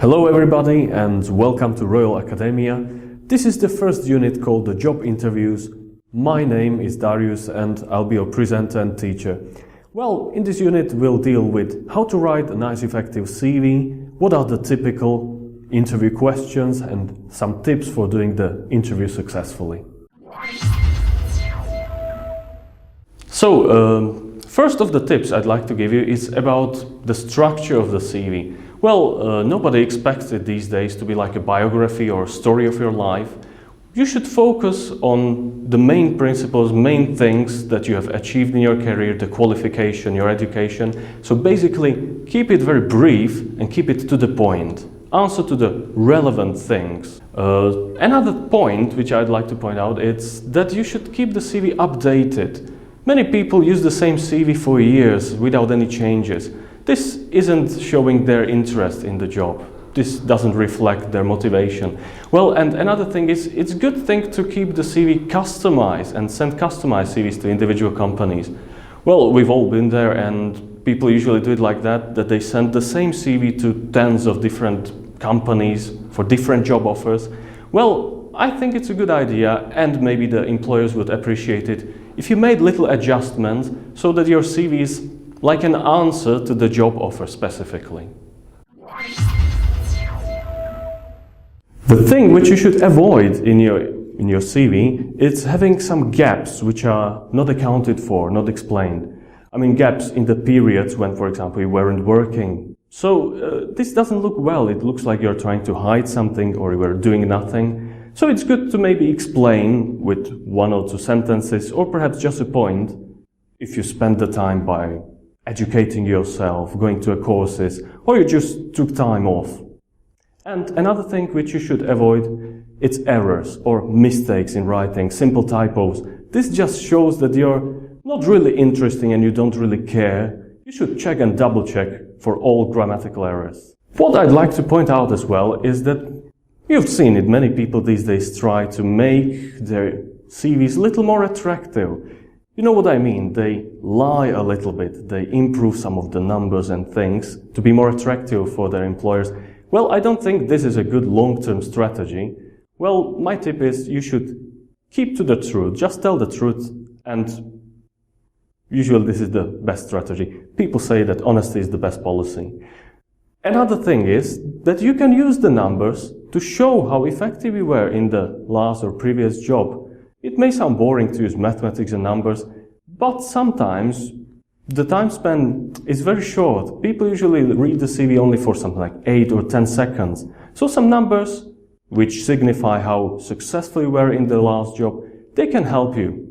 Hello everybody and welcome to Royal Akadémie. This is the first unit called the job interviews. My name is Dárius and I'll be your presenter and teacher. Well, in this unit we'll deal with how to write a nice effective CV, what are the typical interview questions and some tips for doing the interview successfully. So, first of the tips I'd like to give you is about the structure of the CV. Well, nobody expects it these days to be like a biography or a story of your life. You should focus on the main principles, main things that you have achieved in your career, the qualification, your education. So basically, keep it very brief and keep it to the point. Answer to the relevant things. Another point which I'd like to point out is that you should keep the CV updated. Many people use the same CV for years without any changes. This isn't showing their interest in the job. This doesn't reflect their motivation. Well, and another thing is, it's a good thing to keep the CV customized and send customized CVs to individual companies. Well, we've all been there and people usually do it like that they send the same CV to tens of different companies for different job offers. Well, I think it's a good idea and maybe the employers would appreciate it if you made little adjustments so that your CV is like an answer to the job offer specifically. The thing which you should avoid in your CV is having some gaps which are not accounted for, not explained. I mean gaps in the periods when, for example, you weren't working. So this doesn't look well. It looks like you're trying to hide something or you were doing nothing. So it's good to maybe explain with one or two sentences or perhaps just a point if you spend the time by educating yourself, going to courses, or you just took time off. And another thing which you should avoid, it's errors or mistakes in writing, simple typos. This just shows that you're not really interesting and you don't really care. You should check and double check for all grammatical errors. What I'd like to point out as well is that you've seen it, many people these days try to make their CVs a little more attractive. You know what I mean? They lie a little bit, they improve some of the numbers and things to be more attractive for their employers. Well, I don't think this is a good long-term strategy. Well, my tip is you should keep to the truth, just tell the truth, and usually this is the best strategy. People say that honesty is the best policy. Another thing is that you can use the numbers to show how effective you were in the last or previous job. It may sound boring to use mathematics and numbers, but sometimes the time span is very short. People usually read the CV only for something like 8 or 10 seconds. So some numbers, which signify how successful you were in the last job, they can help you.